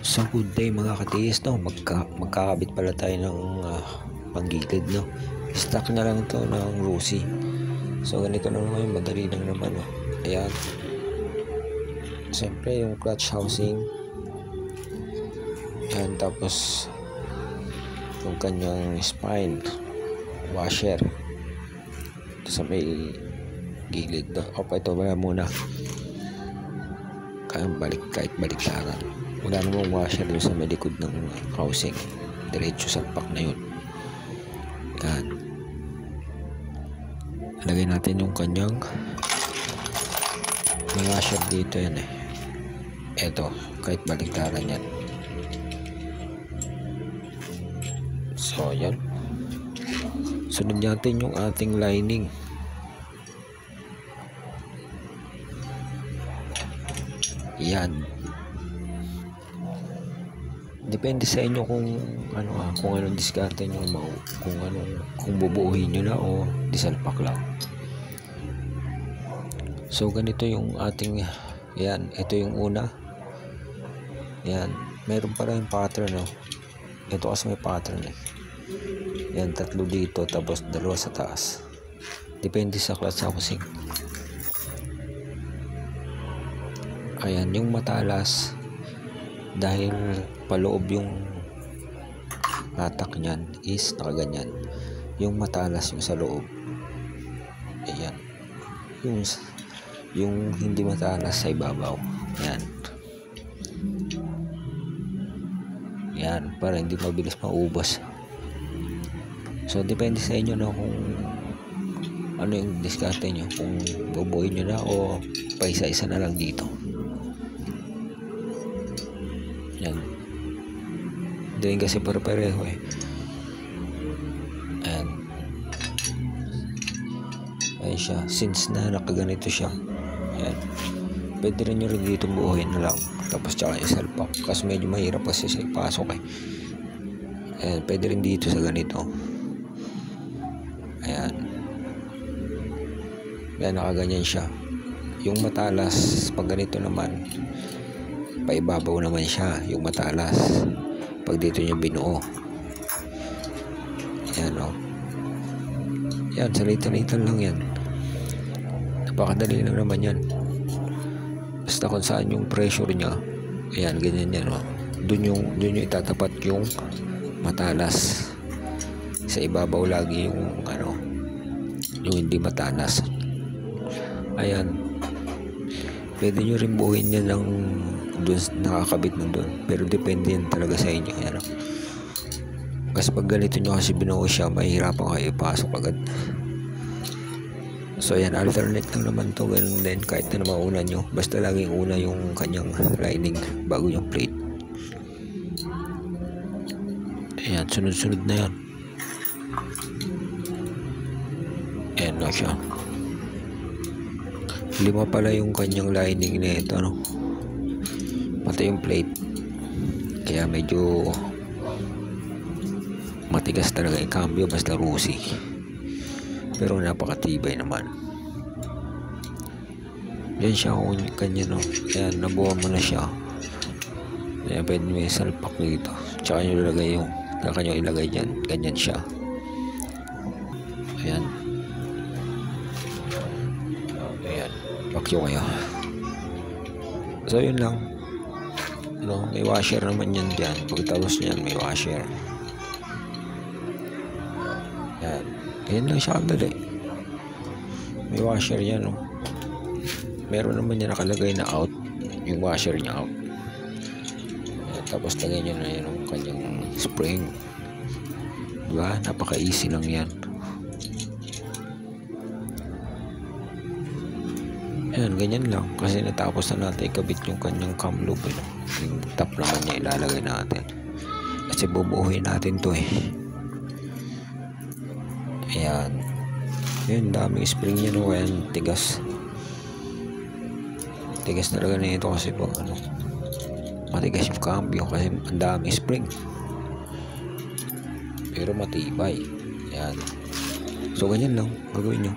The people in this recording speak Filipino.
So good day mga katiis, no? Magkakabit pala tayo ng panggilid, no? Stock na lang to ng Rusi. So ganito na naman, madali lang naman, no? Ayan. Siyempre yung clutch housing. Ayan, tapos yung kanyang spine washer ito sa may gilid, no? Ito wala muna. Kahit baliktaran. Wala namang washer doon sa may likod ng housing. Diretso sa pack na yun. Yan. Lagay natin yung kanyang may washer dito yan eh. Eto, kahit baliktaran yan. So, yan. Sunod natin yung ating lining. Yan. Depende sa inyo kung anong diskarte nyo, kung bubuuhin nyo na o disalpak lang. So ganito yung ating, yan, ito yung una. Yan, meron pa rin pattern, no? Ito kasi may pattern eh. Yan, 3 dito tapos 2 sa taas. Depende sa clutch housing. Ayan, yung matalas dahil paloob yung hatak niyan is nakaganyan. Yung matalas yung sa loob. Ayan. Yung hindi matalas sa ibabaw. Ayan. Ayan, para hindi mabilis maubos. So depende sa inyo na kung ano yung diskarte nyo, kung bubuin nyo na o paisa-isa na lang dito. Yan. Doon kasi pareho eh. Ayan siya. Since na nakaganito siya. Ayan. Pwede rin nyo rin dito buuhin na lang. Tapos tsaka isalpak. Kasi medyo mahirap kasi siya ipasok eh. Ayan. Pwede rin dito sa ganito. Ayan. Ayan, nakaganyan siya. Yung matalas, pag ganito naman, paibabaw naman siya, yung matalas. Pag dito niya binuo. Yan o. Yan, salitan-litan lang yan. Napakadali lang naman yan. Basta kung saan yung pressure niya, ayan, ganyan yan o. Dun yung itatapat yung matalas. Sa ibabaw lagi yung yung hindi matalas. Ayan. Pwede nyo rin buuin niya ng doon nakakabit na doon, pero depende yan talaga sa inyo. Yan. Kasi pag ganito nyo kasi binuo siya, mahihirapan kayo ipasok agad. So yan, alternate lang naman to, ganun din kahit na mauna nyo, basta laging una yung kanyang lining bago yung plate. Ayan, sunod-sunod na yan. Ayan na siya. 5 pala yung kanyang lining na ito, no? Pati yung plate. Kaya medyo matigas talaga yung cambio, basta Rusi. Pero napakatibay naman. Yan siya kung kanya, no? Ayan, nabuha mo na siya. Ayan, pwede may salpak dito. Tsaka nyo ilagay yung nyo ilagay dyan. Ganyan siya. Ayan. Ayan. Pakyo kayo. So yun lang. May washer naman yan dyan. Pagkatapos nyan may washer. Yan. Yan lang siya kadali. May washer yan, no? Meron naman yan nakalagay na out. Yung washer niya out. Yan. Tapos lagay nyo na yan yung kanyang spring. Diba? Napaka easy lang yan. Yan, ganyan lang. Kasi natapos na natin ikabit yung kanyang cam loop, eh. Yung top naman niya ilalagay natin. Kasi bubuuhin natin to eh. Ayan. Ayan, daming spring yan, no? Ayan, tigas. Tigas talaga na ito kasi po, matigas yung cambio kasi ang daming spring. Pero matibay. Ayan. So, ganyan lang. Gagawin nyo.